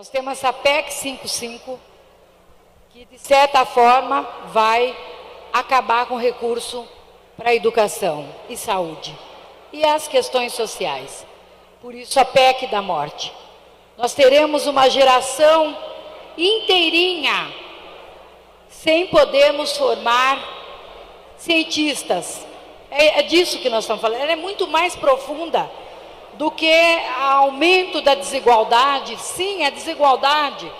Nós temos essa PEC 55, que de certa forma vai acabar com o recurso para a educação e saúde e as questões sociais. Por isso a PEC da morte. Nós teremos uma geração inteirinha sem podermos formar cientistas. É disso que nós estamos falando. Ela é muito mais profunda do que o aumento da desigualdade. Sim, a desigualdade,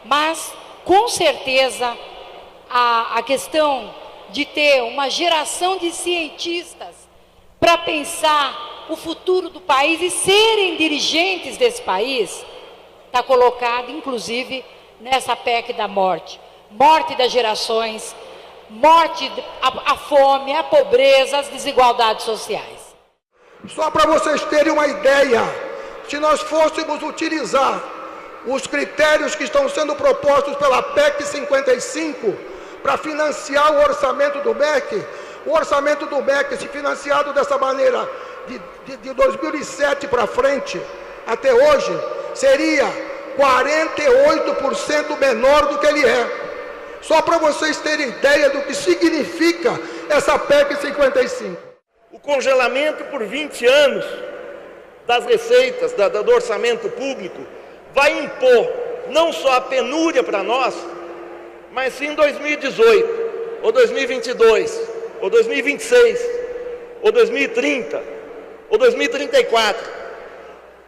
mas com certeza a questão de ter uma geração de cientistas para pensar o futuro do país e serem dirigentes desse país está colocado, inclusive, nessa PEC da morte. Morte das gerações, morte, a fome, a pobreza, as desigualdades sociais. Só para vocês terem uma ideia, se nós fôssemos utilizar os critérios que estão sendo propostos pela PEC 55 para financiar o orçamento do MEC, o orçamento do MEC, se financiado dessa maneira de 2007 para frente, até hoje, seria 48% menor do que ele é. Só para vocês terem ideia do que significa essa PEC 55. O congelamento por 20 anos das receitas do orçamento público vai impor não só a penúria para nós, mas sim 2018, ou 2022, ou 2026, ou 2030, ou 2034.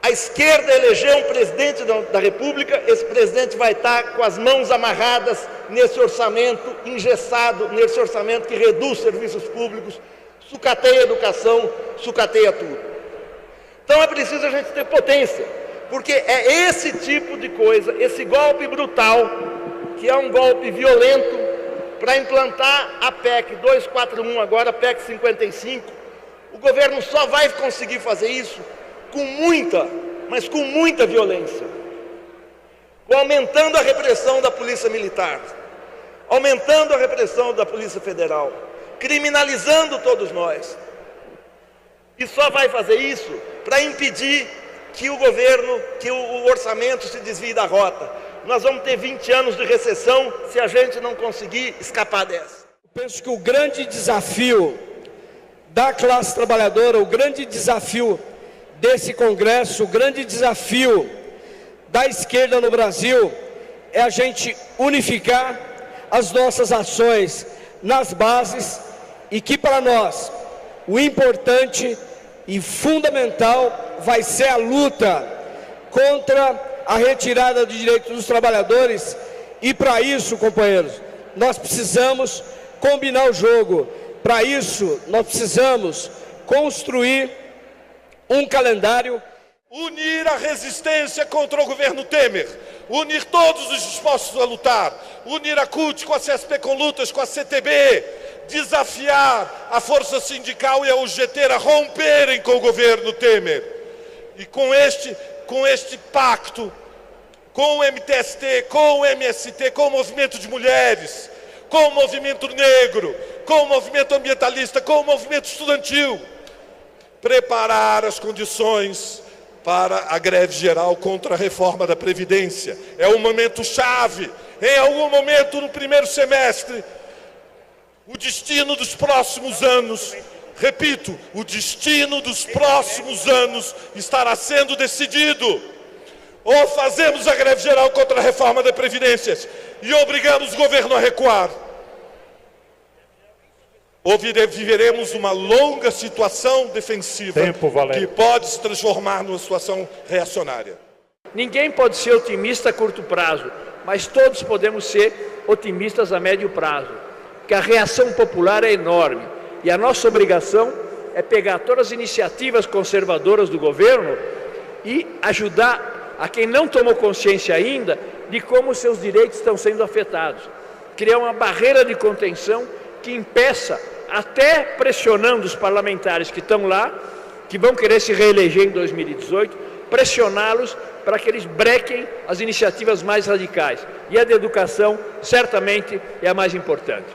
A esquerda elegeu um presidente da República, esse presidente vai estar com as mãos amarradas nesse orçamento engessado, nesse orçamento que reduz serviços públicos, sucateia a educação, sucateia tudo. Então é preciso a gente ter potência, porque é esse tipo de coisa, esse golpe brutal, que é um golpe violento, para implantar a PEC 241, agora a PEC 55, o governo só vai conseguir fazer isso com muita, mas com muita violência, aumentando a repressão da Polícia Militar, aumentando a repressão da Polícia Federal, criminalizando todos nós. E só vai fazer isso para impedir que o governo, que o orçamento se desvie da rota. Nós vamos ter 20 anos de recessão se a gente não conseguir escapar dessa. Eu penso que o grande desafio da classe trabalhadora, o grande desafio desse Congresso, o grande desafio da esquerda no Brasil é a gente unificar as nossas ações nas bases e que para nós o importante e fundamental vai ser a luta contra a retirada de direitos dos trabalhadores e para isso, companheiros, nós precisamos combinar o jogo. Para isso, nós precisamos construir um calendário. Unir a resistência contra o governo Temer, unir todos os dispostos a lutar, unir a CUT com a CSP com lutas, com a CTB, desafiar a força sindical e a UGT a romperem com o governo Temer. E com este pacto, com o MTST, com o MST, com o movimento de mulheres, com o movimento negro, com o movimento ambientalista, com o movimento estudantil, preparar as condições para a greve geral contra a reforma da Previdência. É um momento chave. Em algum momento no primeiro semestre, o destino dos próximos anos, repito, o destino dos próximos anos estará sendo decidido. Ou fazemos a greve geral contra a reforma da Previdência e obrigamos o governo a recuar, ou viveremos uma longa situação defensiva que pode se transformar numa situação reacionária. Ninguém pode ser otimista a curto prazo, mas todos podemos ser otimistas a médio prazo, porque a reação popular é enorme e a nossa obrigação é pegar todas as iniciativas conservadoras do governo e ajudar a quem não tomou consciência ainda de como seus direitos estão sendo afetados. Criar uma barreira de contenção que impeça, até pressionando os parlamentares que estão lá, que vão querer se reeleger em 2018, pressioná-los para que eles brequem as iniciativas mais radicais. E a de educação, certamente, é a mais importante.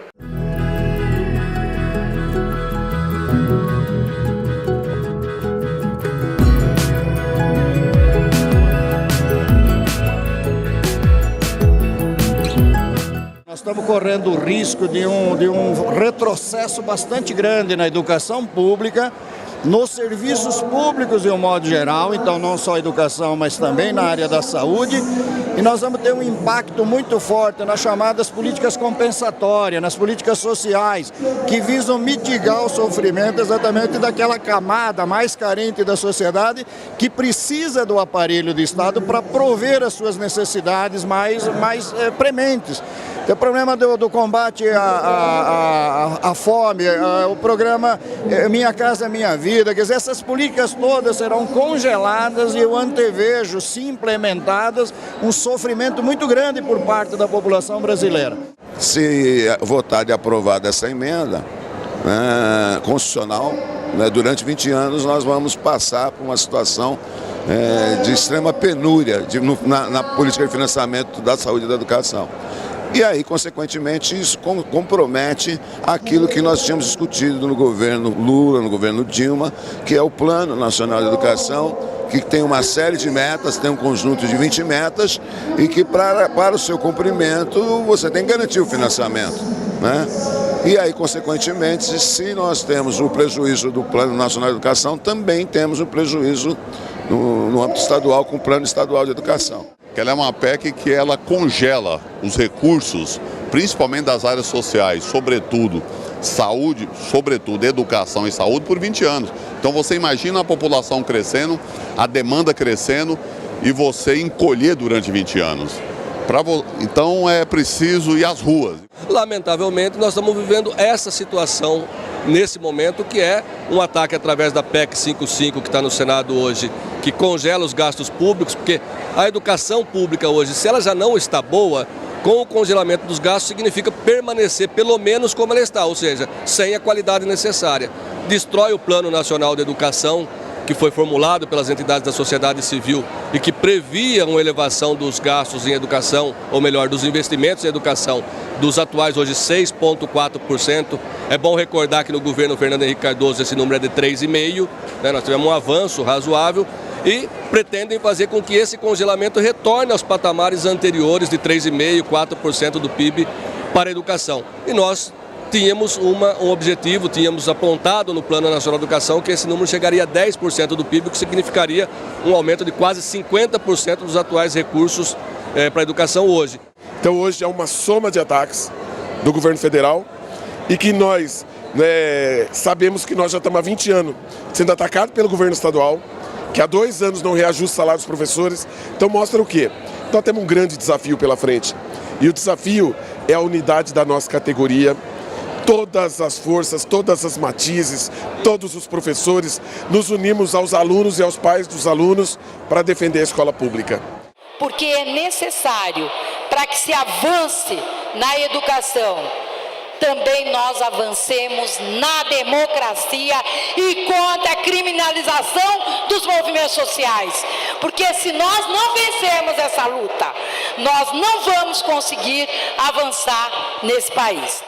estamos correndo o risco de um retrocesso bastante grande na educação pública, nos serviços públicos de um modo geral, então não só a educação, mas também na área da saúde, e nós vamos ter um impacto muito forte nas chamadas políticas compensatórias, nas políticas sociais, que visam mitigar o sofrimento exatamente daquela camada mais carente da sociedade, que precisa do aparelho do Estado para prover as suas necessidades mais prementes. O problema do combate à fome, o programa Minha Casa Minha Vida, quer dizer, essas políticas todas serão congeladas e eu antevejo, se implementadas, um sofrimento muito grande por parte da população brasileira. Se votar de aprovada essa emenda constitucional, durante 20 anos nós vamos passar por uma situação de extrema penúria na política de financiamento da saúde e da educação. E aí, consequentemente, isso compromete aquilo que nós tínhamos discutido no governo Lula, no governo Dilma, que é o Plano Nacional de Educação, que tem uma série de metas, tem um conjunto de 20 metas, e que para o seu cumprimento você tem que garantir o financiamento, né? E aí, consequentemente, se nós temos o prejuízo do Plano Nacional de Educação, também temos o prejuízo no âmbito estadual com o Plano Estadual de Educação. Ela é uma PEC que ela congela os recursos, principalmente das áreas sociais, sobretudo saúde, sobretudo educação e saúde, por 20 anos. Então você imagina a população crescendo, a demanda crescendo e você encolher durante 20 anos. Então é preciso ir às ruas. Lamentavelmente, nós estamos vivendo essa situação nesse momento, que é um ataque através da PEC 55 que está no Senado hoje, que congela os gastos públicos, porque a educação pública hoje, se ela já não está boa, com o congelamento dos gastos significa permanecer pelo menos como ela está, ou seja, sem a qualidade necessária. Destrói o Plano Nacional de Educação, que foi formulado pelas entidades da sociedade civil e que previa uma elevação dos gastos em educação, ou melhor, dos investimentos em educação, dos atuais hoje 6,4%. É bom recordar que no governo Fernando Henrique Cardoso esse número é de 3,5%, né? Nós tivemos um avanço razoável e pretendem fazer com que esse congelamento retorne aos patamares anteriores de 3,5%, 4% do PIB para a educação. E nós tínhamos um objetivo, tínhamos apontado no Plano Nacional de Educação que esse número chegaria a 10% do PIB, o que significaria um aumento de quase 50% dos atuais recursos para a educação hoje. Então hoje é uma soma de ataques do governo federal e que nós sabemos que nós já estamos há 20 anos sendo atacados pelo governo estadual, que há 2 anos não reajusta o salário dos professores. Então mostra o quê? Nós temos um grande desafio pela frente e o desafio é a unidade da nossa categoria. Todas as forças, todas as matizes, todos os professores, nos unimos aos alunos e aos pais dos alunos para defender a escola pública. Porque é necessário, para que se avance na educação, também nós avancemos na democracia e contra a criminalização dos movimentos sociais. Porque se nós não vencermos essa luta, nós não vamos conseguir avançar nesse país.